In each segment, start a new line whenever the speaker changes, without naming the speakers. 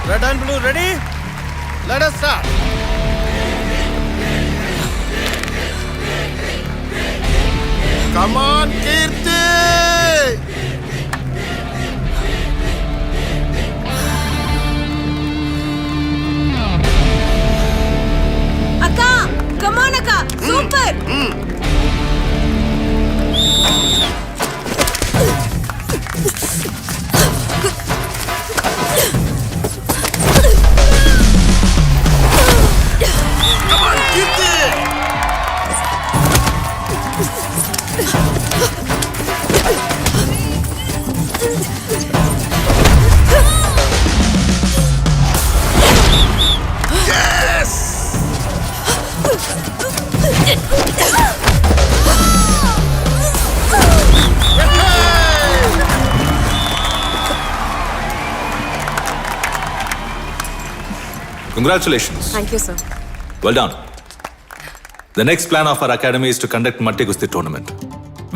Red and blue ready? Let us start. Come on, Kirti!
Akka! Come on, Akka! Super!
Come on, Kirti!
Congratulations.
Thank you, sir.
Well done. The next plan of our academy is to conduct multi-gusti tournament.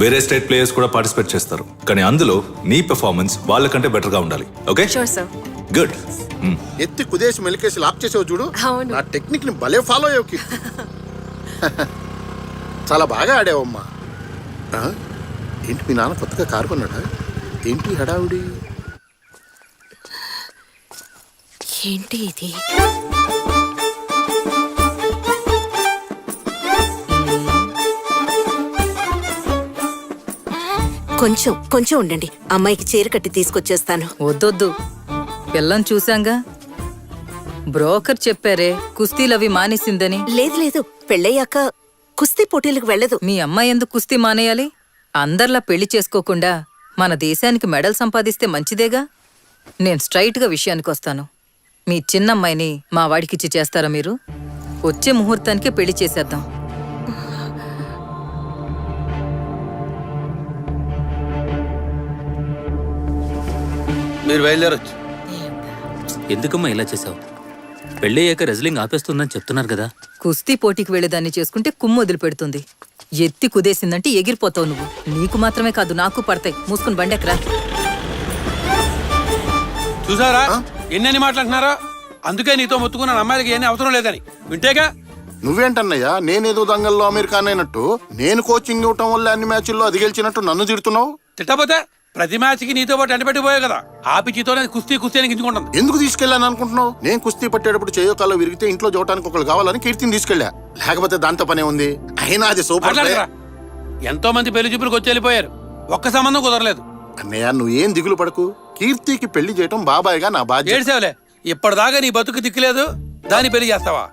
వేరే state players కూడా participate చేస్తారు, కానీ అందులో నీ performance వాళ్ళకంటే better గా ఉండాలి. Okay?
Sure, sir.
Good.
ఎత్తి కుదేసి మెలికేసి లాక్ చేసావు చూడు.
అవును.
నా టెక్నిక్ ని భలే ఫాలో అయ్యావు కీర్తి. చాలా బాగా ఆడావమ్మా. ఏంటి మీ నాన్న కొత్తగా కారు కొన్నాడా? ఏంటి హడావుడి?
ఏంటి ఇది? కొంచెం ఉండండి, అమ్మాయికి చీర కట్టి తీసుకొచ్చేస్తాను.
వద్దొద్దు, పిల్లని చూశాంగా. బ్రోకర్ చెప్పారే కుస్తీలవి మానేసిందని.
లేదు, పెళ్ళయ్యాక కుస్తీ పోటీలకు వెళ్ళదు.
మీ అమ్మాయి ఎందుకు కుస్తీ మానేయాలి? అందర్లా పెళ్లి చేసుకోకుండా మన దేశానికి మెడల్ సంపాదిస్తే మంచిదేగా. నేను స్ట్రైట్గా విషయానికి వస్తాను. మీ చిన్నమ్మాయిని మా వాడికిచ్చి చేస్తారా మీరు? వచ్చే ముహూర్తానికే పెళ్లి చేసేద్దాం.
మీరు బయలుదేరొచ్చు.
ఎందుకమ్మా ఇలా చేసావు? పెళ్ళయ్యాక రెజ్లింగ్ ఆపేస్తుందని చెప్తున్నారు కదా.
కుస్తీ పోటీకి వెళ్ళేదాన్ని చేసుకుంటే కుమ్ము వదిలిపెడుతుంది. ఎత్తి కుదేసిందంటే ఎగిరిపోతావు నువ్వు. నీకు మాత్రమే కాదు, నాకు పడతాయి. మూసుకుని బండెక్కరా.
చూసారా ఎన్నెన్ని మాట్లాడుతున్నారా? అందుకే నీతో మొత్తుకున్న అమ్మాయిలకి ఏమీ అవసరం లేదని వింటేగా.
నువ్వేంటన్నయ్యా, నేనేదో దంగల్లో అమెరికాన్ అయినట్టు, నేను కోచింగ్ ఇవ్వటం వల్ల అన్ని మ్యాచ్ల్లో అది గెలిచినట్టు నన్ను తిడుతున్నావు?
తిట్టపోతే ప్రతి మ్యాచ్కి నీతో పాటు ఎండబెట్టిపోయావు కదా. ఆ పిచ్చితోనే కుస్తీ అని గింజుకుంటుంది.
ఎందుకు తీసుకెళ్ళాను అనుకుంటున్నావు? నేను కుస్తీ పట్టేటప్పుడు చేయకాల్లో విరిగితే ఇంట్లో చూడటానికి ఒకళ్ళు కావాలని కీర్తిని తీసుకెళ్ళా. లేకపోతే దాంతో పనే ఉంది. అయినా అది సూపర్.
ఎంతో మంది పెళ్లి చూపులకు వచ్చి వెళ్ళిపోయారు, ఒక్క సంబంధం కుదరలేదు.
అన్నయ్య నువ్వేం దిగులు పడకు. కీర్తికి పెళ్లి చేయటం బాబాయ్గా నా బాధ్యత.
ఏడ్సేవలే, ఇప్పటిదాకా నీ బతుకు దిక్కులేదు, దాన్ని పెళ్లి చేస్తావా?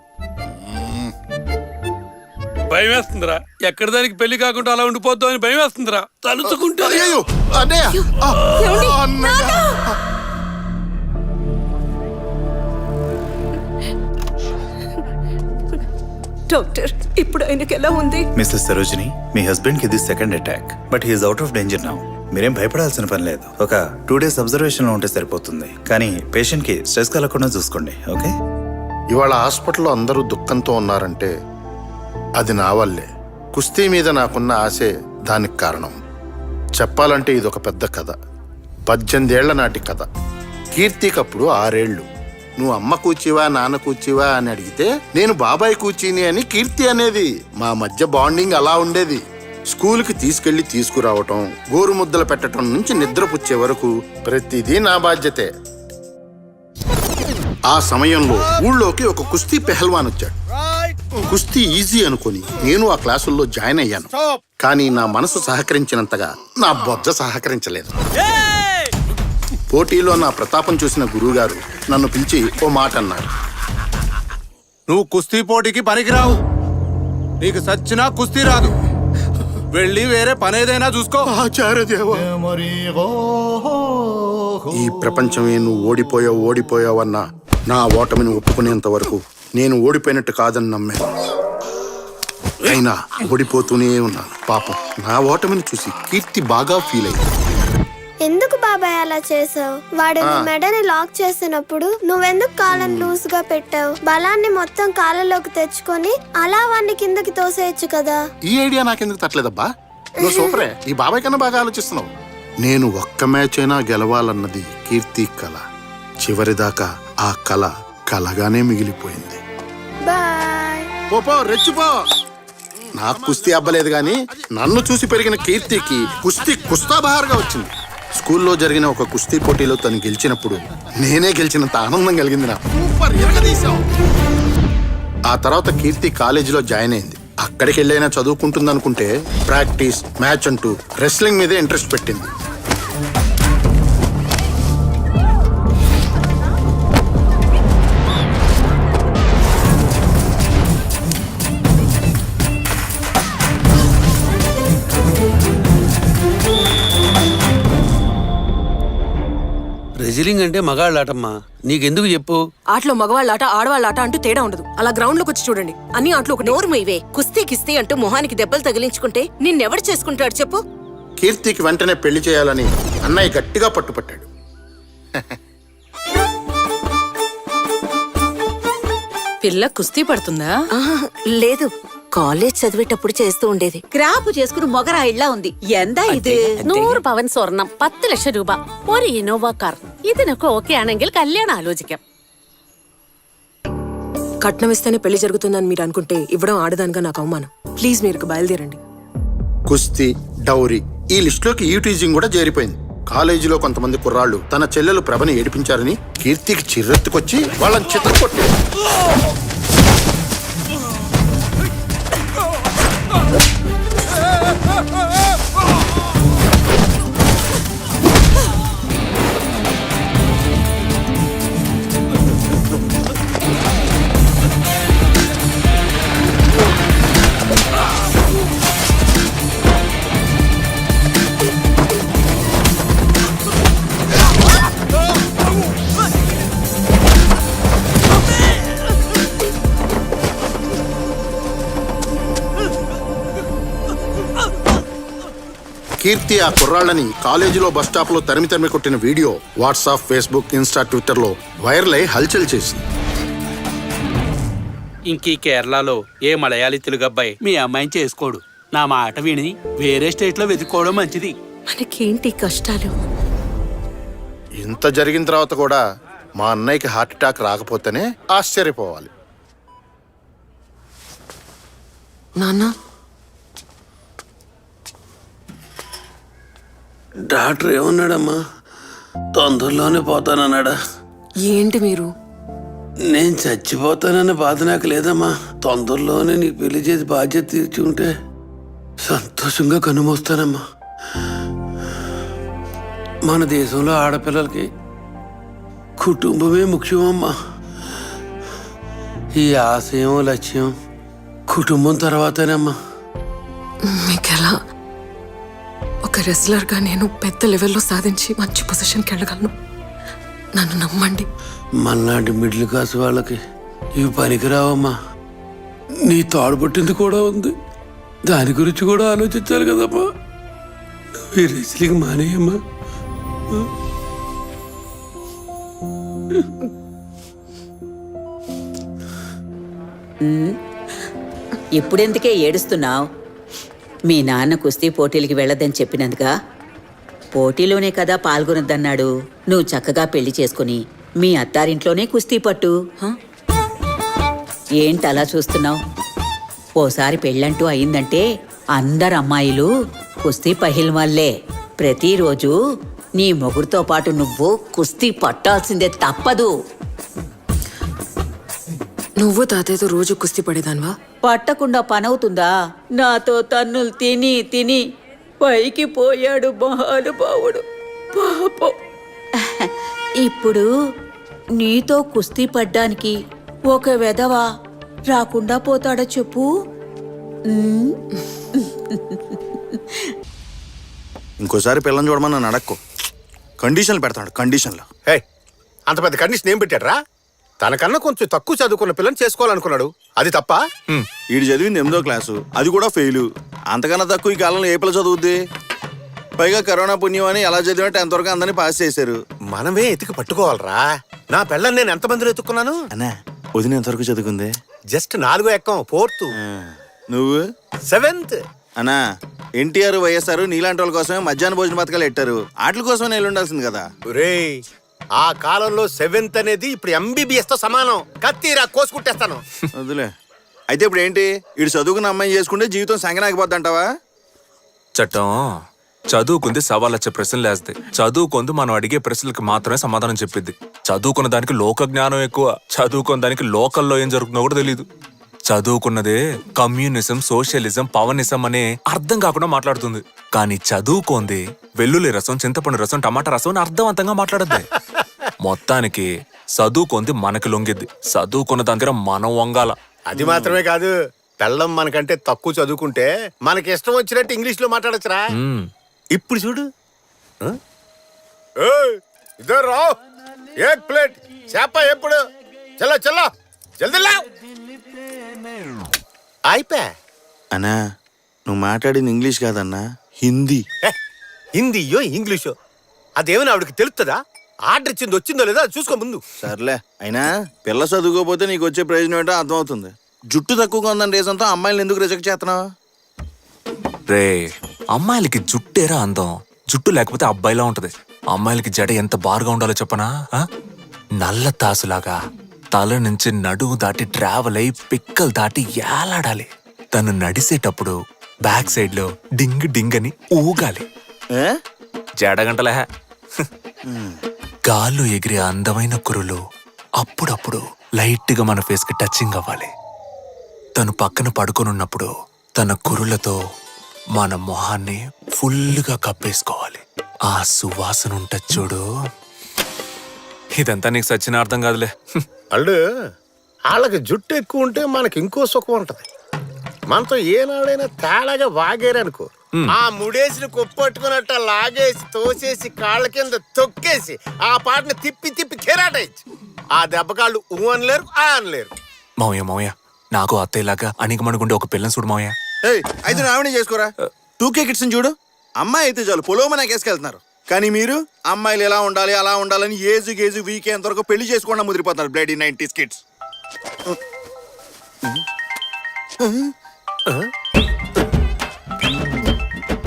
భయం వేస్తుందిరా. ఎక్కడ దానికి పెళ్లి కాకుండా అలా ఉండిపోద్దాం అని భయం వేస్తుందిరా తలుచుకుంటా.
డాక్టర్, ఇప్పుడు ఆయనకి ఎలా ఉంది?
మిస్సెస్ సరోజిని, మీ హస్బెండ్ కి ఇది second attack, but he is out of danger now. మీరేం భయపడాల్సిన పని లేదు. ఒక 2 days అబ్జర్వేషన్ లో ఉంటే సరిపోతుంది. కానీ పేషెంట్ కి స్ట్రెస్ కలగకుండా చూసుకోండి. ఓకే?
ఇవాళ హాస్పిటల్లో అందరూ దుఃఖంతో ఉన్నారంటే అది నా వల్లే. కుస్తీ మీద నాకున్న ఆశే దానికి కారణం. చెప్పాలంటే ఇదొక పెద్ద కథ. 18 ఏళ్ల నాటి కథ. కీర్తికప్పుడు 6 ఏళ్ళు. నువ్వు అమ్మ కూర్చివా నాన్న కూర్చివా అని అడిగితే నేను బాబాయ్ కూర్చిని అని కీర్తి అనేది. మా మధ్య బాండింగ్ అలా ఉండేది. స్కూల్కి తీసుకెళ్లి తీసుకురావటం, గోరు ముద్దలు పెట్టడం నుంచి నిద్రపుచ్చే వరకు ప్రతిదీ నా బాధ్యతే. ఆ సమయంలో ఊళ్ళోకి ఒక కుస్తీ పెహల్వాన్ వచ్చాడు. కుస్తీ ఈజీ అనుకుని నేను ఆ క్లాసుల్లో జాయిన్ అయ్యాను. కానీ నా మనసు సహకరించినంతగా నా బొజ్జ సహకరించలేదు. పోటీలో నా ప్రతాపం చూసిన గురువుగారు నన్ను పిలిచి ఓ మాట అన్నారు.
నువ్వు కుస్తీ పోటీకి పనికిరావు. నీకు సచ్చినా కుస్తీ రాదు. వెళ్ళి వేరే పనేదైనా చూసుకో.
ఈ ప్రపంచమే నువ్వు ఓడిపోయావన్నా నా ఓటమిని ఒప్పుకునేంత వరకు నేను ఓడిపోయినట్టు కాదని నమ్మాను. అయినా ఓడిపోతూనే ఉన్నాను. పాపం నా ఓటమిని చూసి కీర్తి బాగా ఫీల్ అయింది.
ఎందుకు బాబాయ్ అలా చేసావు? వాడు మెడని లాక్ చేసినప్పుడు నువ్వెందుకు కాళ్ళని లూజ్ గా పెట్టావు? బలాన్ని మొత్తం కాళ్ళలోకి తెచ్చుకొని అలా వాడిని కిందకి తోసేయచ్చు కదా.
ఈ ఐడియా నాకెందుకు తట్టలేదబ్బా? నువ్వు సూపరే. ఈ బాబాయ్ కన్నా బాగా ఆలోచిస్తున్నావు. నేను ఒక్క మ్యాచ్ అయినా గెలవాలన్నది కీర్తి కళ. చివరిదాకా ఆ కల కలగానే మిగిలిపోయింది.
బాయ్.
పో రెచ్చిపో. నాకు కుస్తీ అబ్బలేదు గాని నన్ను చూసి పెరిగిన కీర్తికి కుస్తీ కుస్తాబహార్గా వచ్చింది. స్కూల్లో జరిగిన ఒక కుస్తీ పోటీలో తను గెలిచినప్పుడు నేనే గెలిచినంత ఆనందం కలిగింది నాకు. సూపర్, ఎరగదీశావు. ఆ తర్వాత కీర్తి కాలేజీలో జాయిన్ అయింది. అక్కడికి వెళ్ళైనా చదువుకుంటుందనుకుంటే ప్రాక్టీస్, మ్యాచ్ అంటూ రెస్లింగ్ మీదే ఇంట్రెస్ట్ పెట్టింది.
రెజిలింగ్ అంటే మగాళ్ళ ఆటమ్మా, నీకెందుకు చెప్పు?
ఆటలో మగవాళ్ళ ఆట ఆడవాళ్ళ ఆట అంటూ తేడా ఉండదు. అలా గ్రౌండ్ లోకి వచ్చి చూడండి, అన్ని ఆటలు ఒకటి.
నోరు మీవే. కుస్తీ కిస్తీ అంటూ మొహానికి దెబ్బలు తగిలించుకుంటే నిన్నెవడు చేసుకుంటాడు చెప్పు?
కీర్తికి వెంటనే పెళ్లి చేయాలని అన్నయ్య గట్టిగా పట్టుపట్టాడు.
పిల్ల కుస్తీ పడుతుందా?
ఆహా, లేదు, కాలేజ్ చదివేటప్పుడు చేస్తూ ఉండేది.
ക്രാപ്പ് చేసుకుని మొగరాయిళ్ళ ఉంది. എന്താ ഇത്?
100 പവൻ സ്വർണം, 10 ലക്ഷം രൂപ, ഒരു ഇന്നോവ കാർ. ഇതിനൊക്കെ ഓക്കെ ആണെങ്കിൽ കല്യാണം ആലോചിക്കാം. కట్నం ఇస్తేనే పెళ్లి జరుగుతుందని మీరు అనుకుంటే ఇవ్వడం ఆడదానిగా నాకు అవమానం. ప్లీజ్ మీరు బయలుదేరండి.
కుస్తీ, డౌరీ ఈ లిస్టులోకి ఈటీజింగ్ కూడా చేరిపోయింది. కాలేజీలో కొంతమంది కుర్రాళ్ళు తన చెల్లెలు ప్రభని ఏడిపించారని కీర్తికి చిర్రెత్తుకొచ్చి వాళ్ళని చిత్రకొట్టారు. కీర్తి ఆ కుర్రాళ్ళని కాలేజీలో బస్ స్టాప్ లో తరిమి కొట్టిన video WhatsApp, Facebook, Insta, Twitter లో వైరల్ అయి హల్చల్ చేసింది.
ఇంకీ కేరళలో ఏ మలయాళీ తెలుగు అబ్బాయి మీ అమ్మాయిని చేసుకోడు. నా మాట విని వేరే స్టేట్ లో వెతుక్కోవడం మంచిది.
మనకేంటి కష్టాలు?
ఇంత జరిగిన తర్వాత కూడా మా అన్నయ్యకి హార్ట్ అటాక్ రాకపోతేనే ఆశ్చర్యపోవాలి.
నాన్న,
డాక్టర్ ఏమన్నాడమ్మా? తొందరలోనే పోతానన్నాడా?
ఏంటి మీరు?
నేను చచ్చిపోతానన్న బాధ నాకు లేదమ్మా. తొందరలోనే నీకు పెళ్లి చేసి బాధ్యత తీర్చుకుంటే సంతోషంగా కనుమోస్తానమ్మా. మన దేశంలో ఆడపిల్లలకి కుటుంబమే ముఖ్యమమ్మా. ఈ ఆశయం, లక్ష్యం కుటుంబం తర్వాతేనమ్మా.
మీకెలా? ఒక రెస్లర్గా నేను పెద్ద లెవెల్లో సాధించి మంచి పొజిషన్కి వెళ్ళగలను. నన్ను నమ్మండి.
మనలాంటి మిడిల్ క్లాస్ వాళ్ళకి ఇవి పనికిరావమ్మా. నీ తాడుపట్టింది కూడా ఉంది, దాని గురించి కూడా ఆలోచించాలి కదమ్మా. ఈ రెస్లింగ్ మానేయమ్మా.
ఇప్పుడెందుకే ఏడుస్తున్నావు? మీ నాన్న కుస్తీ పోటీలకి వెళ్ళదని చెప్పినందుగా? పోటీలోనే కదా పాల్గొనొద్దన్నాడు. నువ్వు చక్కగా పెళ్లి చేసుకుని మీ అత్తారింట్లోనే కుస్తీ పట్టు. ఏంటి అలా చూస్తున్నావు? ఓసారి పెళ్ళంటూ అయిందంటే అందరు అమ్మాయిలు కుస్తీ పహిల్వాళ్లే. ప్రతిరోజు నీ మొగుడుతో పాటు నువ్వు కుస్తీ పట్టాల్సిందే, తప్పదు.
నువ్వు తాతయ్యతో రోజు కుస్తీ పడేదాన్వా?
పట్టకుండా పనవుతుందా? నాతో తన్నులు తిని తిని పైకి పోయాడు మహానుభావుడు పాపం. ఇప్పుడు నీతో కుస్తీ పడ్డానికి ఒక వెధవ రాకుండా పోతాడా చెప్పు?
ఇంకోసారి పిల్లని చూడమని నన్ను అడక్కు. కండిషన్లు పెడతాడు. కండిషన్లు.
హే, అంత పెద్ద కండిషన్ ఏం పెట్టాడ్రా? తనకన్నా కొంచెం తక్కువ చదువుకున్న పిల్లని చేసుకోవాలనుకున్నాడు, అది తప్ప?
వీడు చదివింది 8వ క్లాసు, అది కూడా ఫెయిల్. అంతకన్నా తక్కువ ఈ కాలంలో ఏ పిల్ల చదువుద్ది? పైగా కరోనా పుణ్యం అని ఎలా చదివినా 10th వరకు అందరినీ పాస్ చేశారు.
మనమే ఎతికి పట్టుకోవాలరా. నా పిల్లని నేను ఎంతమందిలో ఎత్తుకున్నాను?
అన్నా, వదిన ఎంతవరకు చదువుకుంది?
జస్ట్ 4వ ఎక్కం, 4th.
నువ్వు
7th.
అన్నా, ఎన్టీఆర్, వైఎస్ఆర్ నీలాంటి వాళ్ళ కోసమే మధ్యాహ్న భోజన పథకాలు పెట్టారు. ఆటల కోసం వెళ్ళి ఉండాల్సింది కదా.
ఒరేయ్, ఆ కాలంలో 7th అనేది ఇప్పుడు MBBS తో సమానం. కత్తిరా కోసుకుంటేస్తాను.
వదిలే. అయితే ఇప్పుడు ఏంటి? ఇటు చదువుకున్న అమ్మాయి చేసుకుంటే జీవితం సంగనాగిపోద్ది అంటావా?
చట్టం చదువుకుంది సవాళ్ళొచ్చే ప్రశ్నలు వేస్తాయి. చదువుకుంది మనం అడిగే ప్రశ్నలకు మాత్రమే సమాధానం చెప్పిద్ది. చదువుకున్న దానికి లోక జ్ఞానం ఎక్కువ. చదువుకున్న దానికి లోకల్లో ఏం జరుగుతుందో కూడా తెలియదు. చదువుకున్నదే కమ్యూనిజం, సోషలిజం, పవనిజం అనే అర్థం కాకుండా మాట్లాడుతుంది. కానీ చదువుకోంది వెల్లుల్లి రసం, చింతపండు రసం, టమాటా రసం అని అర్థవంతంగా మాట్లాడద్ది. మొత్తానికి చదువుకుంది మనకి లొంగిద్ది. చదువుకున్న దాని దగ్గర మనం వంగాల.
అది మాత్రమే కాదు, పెళ్ళం మనకంటే తక్కువ చదువుకుంటే మనకి ఇష్టం వచ్చినట్టు ఇంగ్లీష్ లో మాట్లాడచ్చురా. ఇప్పుడు చూడు. ఇదో రావు ఏక్ ప్లేట్ చేప ఎప్పుడు చల్లో చల్లో జల్దీ లావ్. అయిపోయా.
అన్నా నువ్వు మాట్లాడింది ఇంగ్లీష్ కాదన్నా, హిందీ.
హిందీయో ఇంగ్లీషో అదేమైనా ఆవిడకి తెలుస్తుందా? ఆర్డర్ ఇచ్చింది వచ్చిందో లేదో అది చూసుకో ముందు.
సర్లే, అయినా పిల్ల చదువుకోపోతే నీకు వచ్చే ప్రయోజనం ఏంటో అర్థమవుతుంది. జుట్టు తక్కువగా ఉందని రీజన్తో అమ్మాయిలు ఎందుకు రిజెక్ట్ చేస్తున్నావు?
రే, అమ్మాయిలకి జుట్టేరా అందం. జుట్టు లేకపోతే అబ్బాయిలా ఉంటది. అమ్మాయిలకి జడ ఎంత బారుగా ఉండాలో చెప్పనా? నల్ల తాసులాగా తల నుంచి నడుము దాటి ట్రావెల్ అయి పిక్కలు దాటి ఏలాడాలి. తను నడిసేటప్పుడు బ్యాక్ సైడ్ లో డింగ్ డింగ్ అని ఊగాలి. జడగంటలే. గాల్లో ఎగిరే అందమైన కురులు అప్పుడప్పుడు లైట్ గా మన ఫేస్ కి టచింగ్ అవ్వాలి. తను పక్కన పడుకొనున్నప్పుడు తన కురులతో మన మొహాన్ని ఫుల్గా కప్పేసుకోవాలి. ఆ సువాసన ఉంటది చూడు. ఇదంతా నీకు సచ్చిన అర్థం కాదులే.
అల్లు వాళ్ళకి జుట్టు ఎక్కువ ఉంటే మనకి ఇంకో సుఖం ఉంటది. మనతో ఏనాడైనా తేడాగా వాగేరనుకో, ఆ ముడేసిని కొప్పట్టుకున్నట్ట లాగేసి తోసేసి కాళ్ళ కింద తొక్కేసి ఆ పాటని తిప్పి తిప్పి కెరాటేయచ్చు. ఆ దెబ్బకాళ్ళు ఊ అనలేరు, ఆ అనలేరు.
మౌయ నాకు అత్తయ్యలాగా అణిగమణుగుండే ఒక పిల్లని చూడు మౌయ.
అయితే రావణి చేసుకోరా. 2K కిడ్స్ చూడు, అమ్మాయి అయితే చాలు పొలోమ నాకేసుకెళ్తున్నారు. కానీ మీరు అమ్మాయిలు ఎలా ఉండాలి అలా ఉండాలని ఏజు గేజు వీకెండ్ వరకు పెళ్లి చేసుకోకుండా ముదిరిపోతున్నారు. Bloody 90s kids.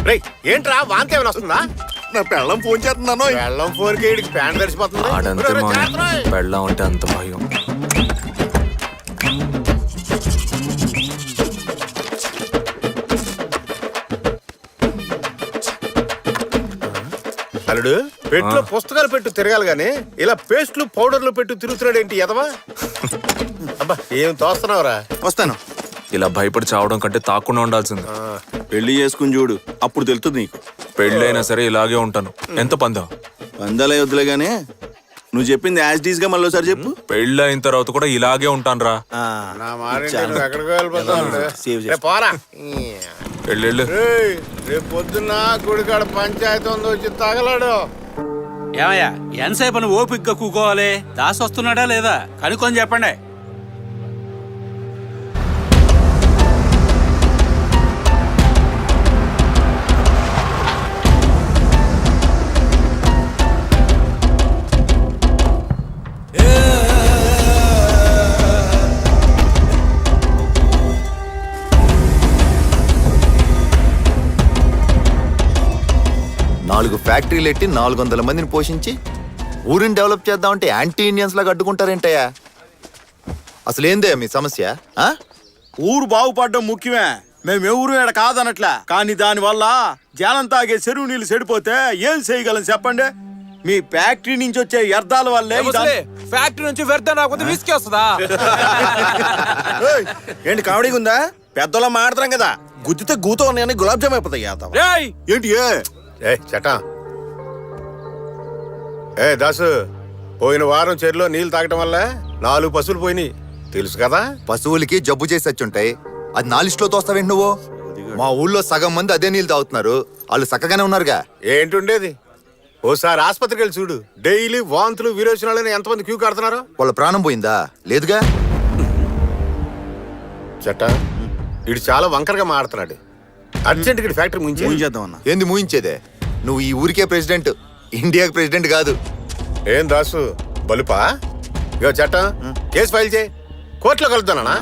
రేయ్ ఏంట్రా వాంతి ఏమైనా వస్తుందా?
నా పెళ్ళం ఫోన్ చేస్తున్నాను.
వెళ్ళం ఫోన్ కి ప్యాంట్ తడిసిపోతుంది.
ఆడంతే మౌయ, పెళ్ళం అంటే అంత భయం.
అల్లుడు పెట్టులో పుస్తకాలు పెట్టు తిరగాలి గానీ ఇలా పేస్ట్లు పౌడర్లు పెట్టు తిరుగుతున్నాడు ఏంటి ఎదవా? అబ్బా ఏం తోస్తున్నావురా?
వస్తాను.
ఇలా భయపడి చావడం కంటే తాకుండా ఉండాల్సింది.
పెళ్లి చేసుకుని చూడు, అప్పుడు తెలుస్తుంది నీకు.
పెళ్ళైనా సరే ఇలాగే ఉంటాను. ఎంత పందం?
వందలే వద్దులే గానీ నువ్వు చెప్పింది యాజ్ డీస్ గా మళ్ళీ ఒకసారి చెప్పు.
పెళ్ళి అయిన తర్వాత కూడా ఇలాగే ఉంటాను రా.
నా మారింటి నువ్వు ఎక్కడికి వెళ్ళిపోతావు? పోరా.
వెళ్ళు.
రేపు పొద్దున్న గుడికాడ పంచాయతీ ఉంది, వచ్చి తగలాడు.
ఏమయ్యా ఎంతసేపు అని ఓపిగ్గా కూకోవాలి? దాసి వస్తున్నాడా లేదా కనుక్కొని చెప్పండి.
నాలుగు ఫ్యాక్టరీలు ఎట్టి 400 మందిని పోషించి ఊరిని డెవలప్ చేద్దామంటే యాంటీ ఇండియన్స్ లాగా అడ్డుకుంటారేంటయ్యా? అసలు ఏందే మీ సమస్య?
ఊరు బాగుపడడం ముఖ్యమే. మేము ఎవరు ఇక్కడ కాదనట్లా, కానీ దాని వల్ల జనం తాగే చెరువు నీళ్ళు చెడిపోతే ఏం చేయగలం చెప్పండి? మీ ఫ్యాక్టరీ నుంచి వచ్చే వ్యర్థాల వల్లే.
ఫ్యాక్టరీ నుంచి వ్యర్థం రాకపోతే విసికి వస్తుందా?
ఏంటి కామెడీగా ఉందా? పెద్దలో మాడతాం కదా, గుద్దితే గూతో ఉన్నాయని గులాబ్ జామ్ అయిపోతాయి. ఏంటి
చటా దాసు, పోయిన వారం చెరులో నీళ్లు తాగటం వల్ల 4 పశువులు పోయినాయి తెలుసు కదా?
పశువులకి జబ్బు చేసి వచ్చుంటాయి, అది నా లిస్టులో తోస్తావేంటి నువ్వు? మా ఊళ్ళో సగం మంది అదే నీళ్ళు తాగుతున్నారు, వాళ్ళు చక్కగానే ఉన్నారుగా.
ఏంటుండేది? ఓసారి ఆసుపత్రికి వెళ్ళి చూడు. డైలీ వాంతులు విరోచనాలని ఎంతమంది క్యూ కడుతున్నారు?
వాళ్ళ ప్రాణం పోయిందా? లేదుగా.
చట్ట ఇడు చాలా వంకరగా మాడుతున్నాడు. అర్జెంట్ గా ఫ్యాక్టరీ
ముగించేద్దామన్నా.
ఏంది మూయించేదే? నువ్వు ఈ ఊరికే ప్రెసిడెంట్, ఇండియాకి ప్రెసిడెంట్ కాదు.
ఏం దాసు బలుపా? ఇగో చట్ట కేసు ఫైల్ చేయి, కోర్టులో కలుద్దానా?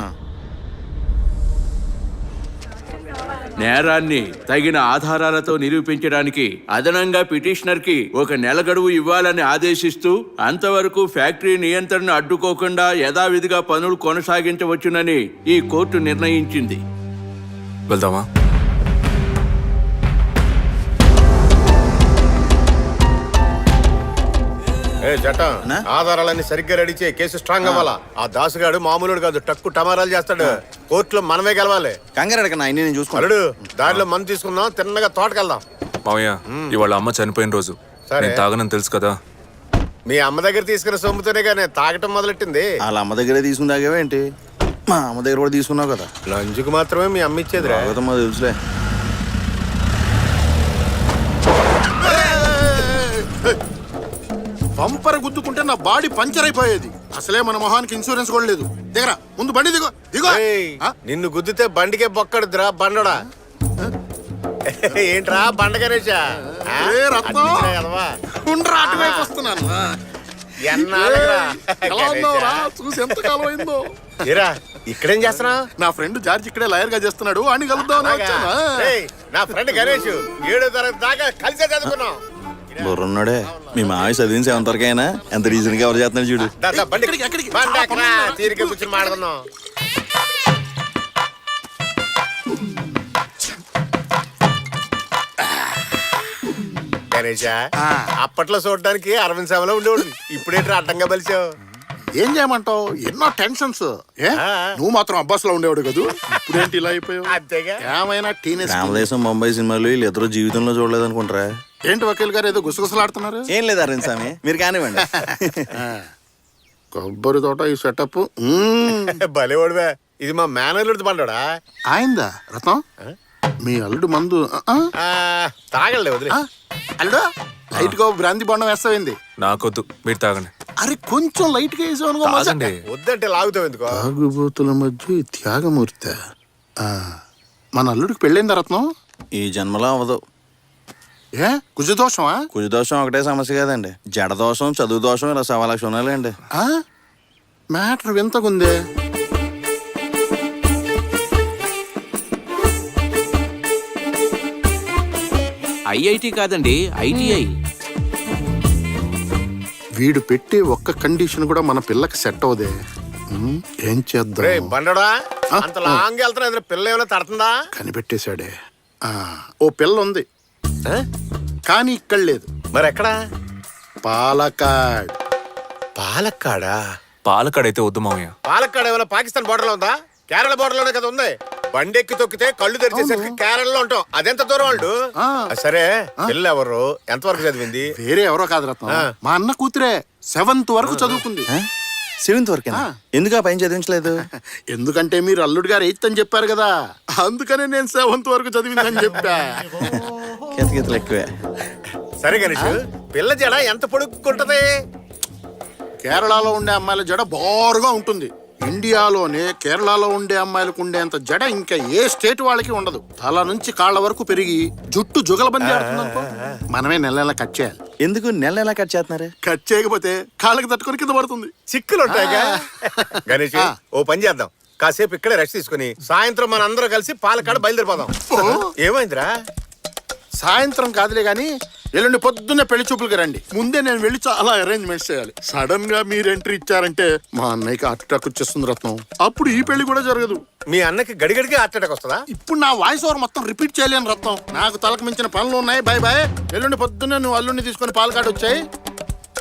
నేరాన్ని తగిన ఆధారాలతో నిరూపించడానికి అదనంగా పిటిషనర్ కి 1 నెల గడువు ఇవ్వాలని ఆదేశిస్తూ అంతవరకు ఫ్యాక్టరీ నియంత్రణను అడ్డుకోకుండా యథావిధిగా పనులు కొనసాగించవచ్చునని ఈ కోర్టు నిర్ణయించింది.
వెళ్దామా?
చట్టం ఆధారాలన్నీ సరిగ్గా రెడీ చేయి. కేసు స్ట్రాంగ్ అవ్వాలా. ఆ దాసుగాడు మామూలుడు కాదు, టక్కు టమారాలు చేస్తాడు. కోర్టులో మనమే గెలవాలి.
కంగారు నేను చూసుకో.
అల్లుడు దారిలో మందు తీసుకుందాం, తిన్నగా తోటకెళ్దాం.
మావయ్య, ఇవాళ అమ్మ చనిపోయిన రోజు.
సరే.
నేను తాగనని తెలుసు కదా.
మీ అమ్మ దగ్గర తీసుకున్న సొమ్ముతోనే కానీ తాగటం మొదలెట్టింది.
వాళ్ళ అమ్మ దగ్గరే తీసుకుని తాగేవేంటి? మా అమ్మ దగ్గర కూడా తీసుకున్నావు కదా.
లంచుకు మాత్రమే మీ అమ్మ ఇచ్చేది రా.
తెలుసులే.
పంపర గుద్దుకుంటే నా బాడీ పంచర్ అయిపోయేది. అసలే మన మొహానికి ఇన్సూరెన్స్ కూడా లేదు. దిగరా, ముందు బండి దిగో దిగో.
నిన్ను గుద్దితే బండికే బొక్కడుద్దురా బండోడా. ఏంట్రా బండ గణేశా?
చూసి ఎంత కాలం అయిందో.
ఏరా ఇక్కడేం చేస్తున్నా?
నా ఫ్రెండ్ జార్జ్ ఇక్కడే లాయర్ గా చేస్తున్నాడు, అని కలుద్దాం.
నా ఫ్రెండ్ గణేష్ 7వ తరగతి దాకా కలిసే చదువుకున్నాం.
బుర్రున్నాడే. మీ మావి చదివించి ఎంతవరకైనా ఎంత రీజన్ గా ఎవరు చేస్తున్నాడు చూడు.
తీరిక కూర్చొని మాట్లాడుకుందాం. గణేషా, అప్పట్లో చూడడానికి అరవింద్ సభలో ఉండేవాడు. ఇప్పుడేంటి అడ్డంగా బలిచావు?
ఏం చేయమంటావు, ఎన్నో టెన్షన్స్. నువ్వు మాత్రం అబ్బాస్ లో ఉండేవాడు కదా, ఇప్పుడేంటి ఇలా అయిపోయావు?
అంతేగా.
ఏమైనా టీనేజ్
రామదేశం బొంబాయి సినిమాలు వీళ్ళు ఇద్దరు జీవితంలో చూడలేదు అనుకుంటారా?
ఏంటి వకీల్ గారు ఏదో గుసగుసలాడుతున్నారు?
ఏం లేదు అరవింద్ స్వామి, మీరు కానివ్వండి.
కొబ్బరి తోట ఈ సెటప్
భలేవాడువే. ఇది మా మేనేజర్ పండుడా.
ఆయిందా రత్నం? మీ అల్లుడు మందు
తాగలే వదిలే.
అల్లుడు లైట్ గా బ్రాంతి బండం వేస్తావేంది?
నాకొద్దు, మీరు తాగండి.
అరే కొంచెం లైట్ గా
తాగండి.
వద్దంటే లాగుతావు ఎందుకో.
తాగుబోతుల మధ్య ఈ త్యాగమూర్తి. మన అల్లుడికి పెళ్ళైందా రత్నం?
ఈ జన్మలో అవ్వదు.
ఏ కుజదోషమా?
కుజదోషం ఒకటే సమస్య కాదండి, జడదోషం, చదువు దోషం, ఇలా 1,00,000 ఉన్నాయండి.
మ్యాటర్ వింతకుందే.
ఐఐటి కాదండి, ఐటీఐ.
వీడు పెట్టే ఒక్క కండిషన్ కూడా మన పిల్లకి సెట్ అవదే. ఏం చేద్దాం?
బండడా అంత లాంగ్ వెళ్తున్నా, పిల్ల ఏమైనా తడుతుందా?
కనిపెట్టేశాడే. ఓ పిల్ల ఉంది కానీ ఇక్కడ లేదు.
మరి ఎక్కడా?
పాలకాడ్.
పాలక్కాడా?
పాలకాడైతే వద్దు మావయ్య.
పాలక్కాడ్ ఏమైనా పాకిస్తాన్ బోర్డర్ లో ఉందా? కేరళ బోర్డర్ లోనే కదా ఉంది. బండి ఎక్కి తొక్కితే కళ్ళు తెరిచేసరికి కేరళలో ఉంటాం. అదెంత దూరం వాళ్ళు? సరే పిల్ల ఎవరు, ఎంతవరకు చదివింది?
వేరే ఎవరో కాదు రత్నం, మా అన్న కూతురే. 7th వరకు చదువుకుంది.
7th వరకేనా? ఎందుకు ఆ పైన చదివించలేదు?
ఎందుకంటే మీరు అల్లుడు గారు 8th అని చెప్పారు కదా, అందుకనే నేను 7th వరకు చదివిందని చెప్పా.
కితకితలు ఎక్కువే.
సరే గణేష్, పిల్ల జడ ఎంత పొడుక్కుంటది?
కేరళలో ఉండే అమ్మాయిల జడ బారుగా ఉంటుంది. ఇండియాలోనే కేరళలో ఉండే అమ్మాయిలకు ఉండేంత జడ ఇంకా ఏ స్టేట్ వాళ్ళకి ఉండదు. తల నుంచి కాళ్ళ వరకు పెరిగి జుట్టు జుగలబంది ఆడుతుందనుకో, మనమే నెల నెల కట్ చేయాలి.
ఎందుకు నెల ఎలా కట్ చేస్తున్నారు?
కట్ చేయకపోతే కాళ్ళకి తట్టుకొని కింద పడుతుంది.
చిక్కులు ఉంటాయిగా. గణేష్ ఓ పని చేద్దాం, కాసేపు ఇక్కడే రెస్ట్ తీసుకుని సాయంత్రం మన అందరం కలిసి పాలకాడ బయలుదేరిపోదాం. ఏమైందిరా?
సాయంత్రం కాదులే గాని ఎల్లుండి పొద్దున్నే పెళ్లి చూపులకి రండి. ముందే నేను వెళ్ళి చాలా అరేంజ్మెంట్స్ చేయాలి. సడన్ గా మీరు ఎంట్రీ ఇచ్చారంటే మా అన్నయ్యకి హార్ట్ అటాక్ వచ్చేస్తుంది రత్నం. అప్పుడు ఈ పెళ్లి కూడా జరగదు.
మీ అన్నకి గడిగడికి హార్ట్ అటాక్ వస్తుందా?
ఇప్పుడు నా వాయిస్ ఓవర్ మొత్తం రిపీట్ చేయలేను రత్నం, నాకు తలకు మించిన పనులు ఉన్నాయి. Bye bye. ఎల్లుండి పొద్దున్నే నువ్వు అల్లుండి తీసుకొని పాలకాడు వచ్చాయి.